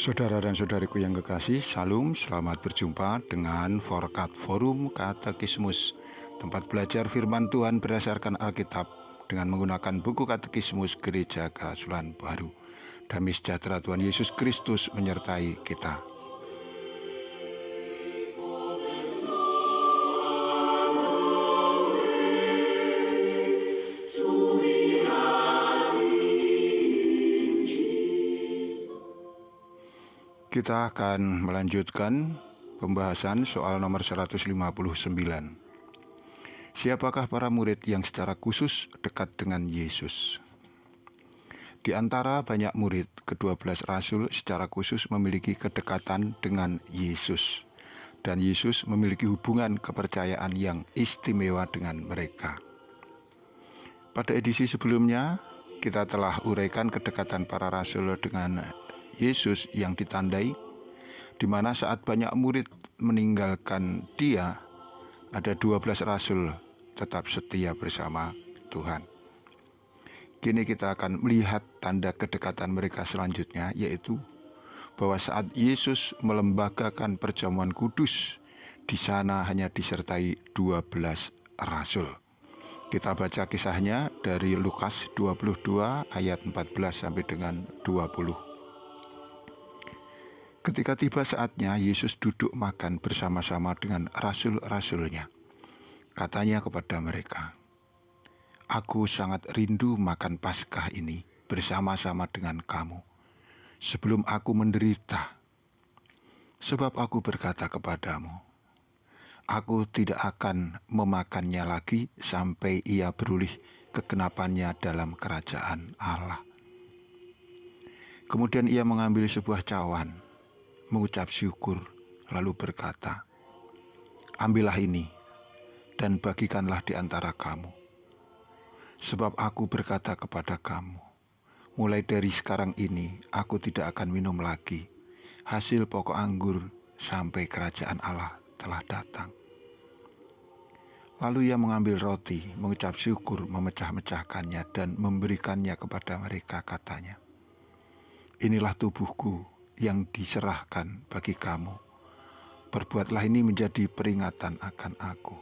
Saudara dan saudariku yang kekasih, Shalom, selamat berjumpa dengan Forkat Forum Katekismus, tempat belajar firman Tuhan berdasarkan Alkitab dengan menggunakan buku Katekismus Gereja Kerasulan Baru. Damai sejahtera Tuhan Yesus Kristus menyertai kita. Kita akan melanjutkan pembahasan soal nomor 159. Siapakah para murid yang secara khusus dekat dengan Yesus? Di antara banyak murid, ke-12 rasul secara khusus memiliki kedekatan dengan Yesus. Dan Yesus memiliki hubungan kepercayaan yang istimewa dengan mereka. Pada edisi sebelumnya, kita telah uraikan kedekatan para rasul dengan Yesus yang ditandai, di mana saat banyak murid meninggalkan Dia, ada 12 rasul tetap setia bersama Tuhan. Kini kita akan melihat tanda kedekatan mereka selanjutnya, yaitu bahwa saat Yesus melembagakan perjamuan kudus, di sana hanya disertai 12 rasul. Kita baca kisahnya dari Lukas 22 ayat 14 sampai dengan 20. Ketika tiba saatnya, Yesus duduk makan bersama-sama dengan rasul-rasulnya. Katanya kepada mereka, "Aku sangat rindu makan Paskah ini bersama-sama dengan kamu, sebelum aku menderita. Sebab aku berkata kepadamu, aku tidak akan memakannya lagi sampai ia berulih kegenapannya dalam kerajaan Allah." Kemudian ia mengambil sebuah cawan, mengucap syukur, lalu berkata, "Ambillah ini, dan bagikanlah di antara kamu. Sebab aku berkata kepada kamu, mulai dari sekarang ini aku tidak akan minum lagi hasil pokok anggur sampai kerajaan Allah telah datang." Lalu ia mengambil roti, mengucap syukur, memecah-mecahkannya, dan memberikannya kepada mereka, katanya, "Inilah tubuhku yang diserahkan bagi kamu. Perbuatlah ini menjadi peringatan akan aku."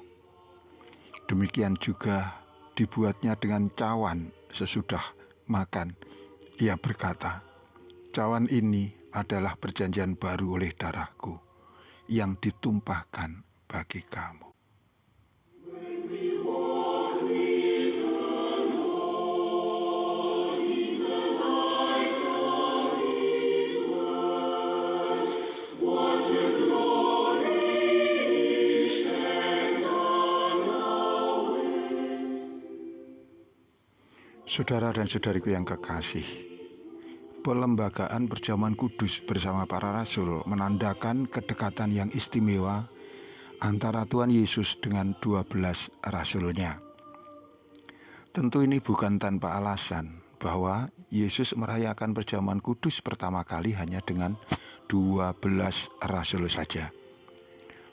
Demikian juga dibuatnya dengan cawan sesudah makan. Ia berkata, "Cawan ini adalah perjanjian baru oleh darahku yang ditumpahkan bagi kamu." Saudara dan saudariku yang kekasih, pelembagaan perjamuan kudus bersama para rasul menandakan kedekatan yang istimewa antara Tuhan Yesus dengan 12 rasulnya. Tentu ini bukan tanpa alasan bahwa Yesus merayakan perjamuan kudus pertama kali hanya dengan 12 rasul saja.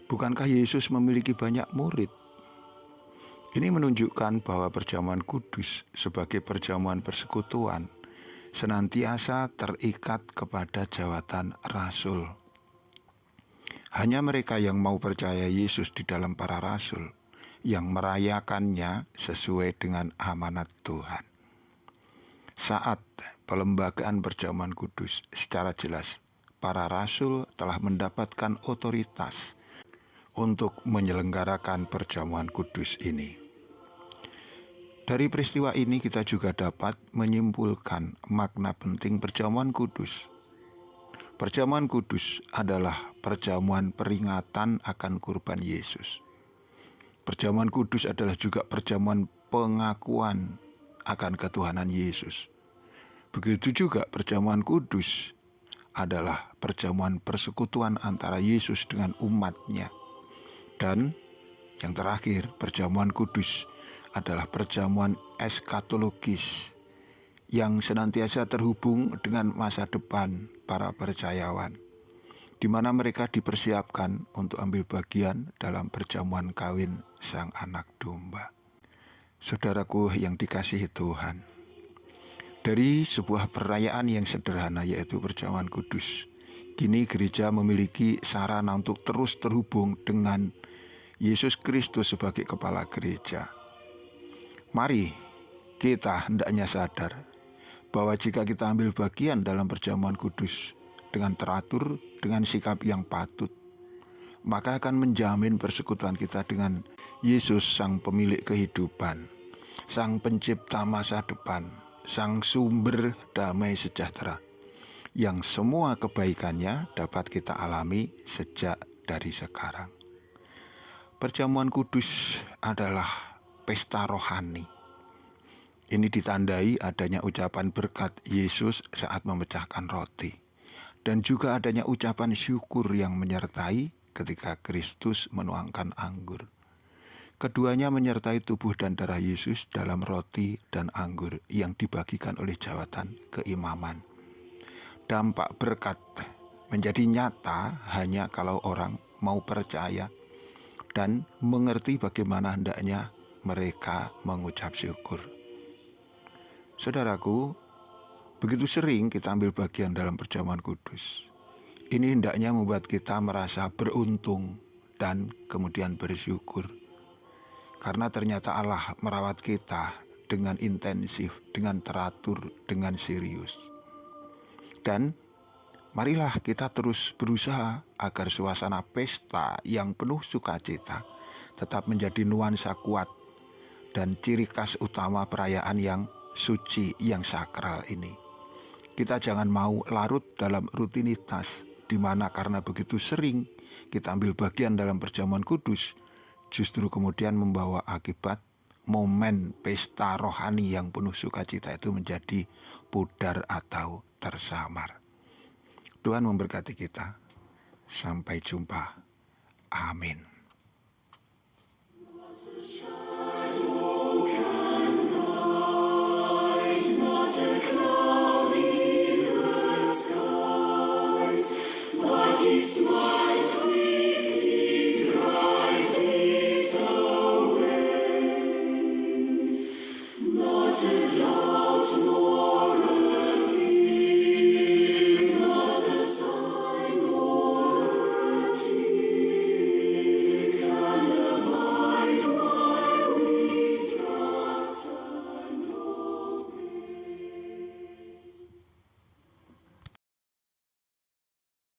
Bukankah Yesus memiliki banyak murid? Ini menunjukkan bahwa perjamuan kudus sebagai perjamuan persekutuan senantiasa terikat kepada jawatan rasul. Hanya mereka yang mau percaya Yesus di dalam para rasul yang merayakannya sesuai dengan amanat Tuhan. Saat pelembagaan perjamuan kudus, secara jelas para rasul telah mendapatkan otoritas untuk menyelenggarakan perjamuan kudus ini. Dari peristiwa ini kita juga dapat menyimpulkan makna penting perjamuan kudus. Perjamuan kudus adalah perjamuan peringatan akan kurban Yesus. Perjamuan kudus adalah juga perjamuan pengakuan akan ketuhanan Yesus. Begitu juga perjamuan kudus adalah perjamuan persekutuan antara Yesus dengan umatnya. Dan yang terakhir, perjamuan kudus adalah perjamuan eskatologis yang senantiasa terhubung dengan masa depan para percayawan, di mana mereka dipersiapkan untuk ambil bagian dalam perjamuan kawin Sang Anak Domba. Saudaraku yang dikasihi Tuhan, dari sebuah perayaan yang sederhana yaitu perjamuan kudus, Kini gereja memiliki sarana untuk terus terhubung dengan Yesus Kristus sebagai kepala gereja. Mari kita hendaknya sadar bahwa jika kita ambil bagian dalam perjamuan kudus dengan teratur, dengan sikap yang patut, maka akan menjamin persekutuan kita dengan Yesus, Sang Pemilik kehidupan, Sang Pencipta masa depan, Sang Sumber damai sejahtera, yang semua kebaikannya dapat kita alami sejak dari sekarang. Perjamuan kudus adalah pesta rohani. Ini ditandai adanya ucapan berkat Yesus saat memecahkan roti, dan juga adanya ucapan syukur yang menyertai ketika Kristus menuangkan anggur. Keduanya menyertai tubuh dan darah Yesus dalam roti dan anggur yang dibagikan oleh jawatan keimaman. Dampak berkat menjadi nyata hanya kalau orang mau percaya dan mengerti bagaimana hendaknya mereka mengucap syukur. Saudaraku, begitu sering kita ambil bagian dalam perjamuan kudus. Ini hendaknya membuat kita merasa beruntung dan kemudian bersyukur. Karena ternyata Allah merawat kita dengan intensif, dengan teratur, dengan serius. Dan marilah kita terus berusaha agar suasana pesta yang penuh sukacita tetap menjadi nuansa kuat dan ciri khas utama perayaan yang suci, yang sakral ini. Kita jangan mau larut dalam rutinitas, di mana karena begitu sering kita ambil bagian dalam perjamuan kudus, justru kemudian membawa akibat momen pesta rohani yang penuh sukacita itu menjadi pudar atau tersamar. Tuhan memberkati kita. Sampai jumpa. Amin.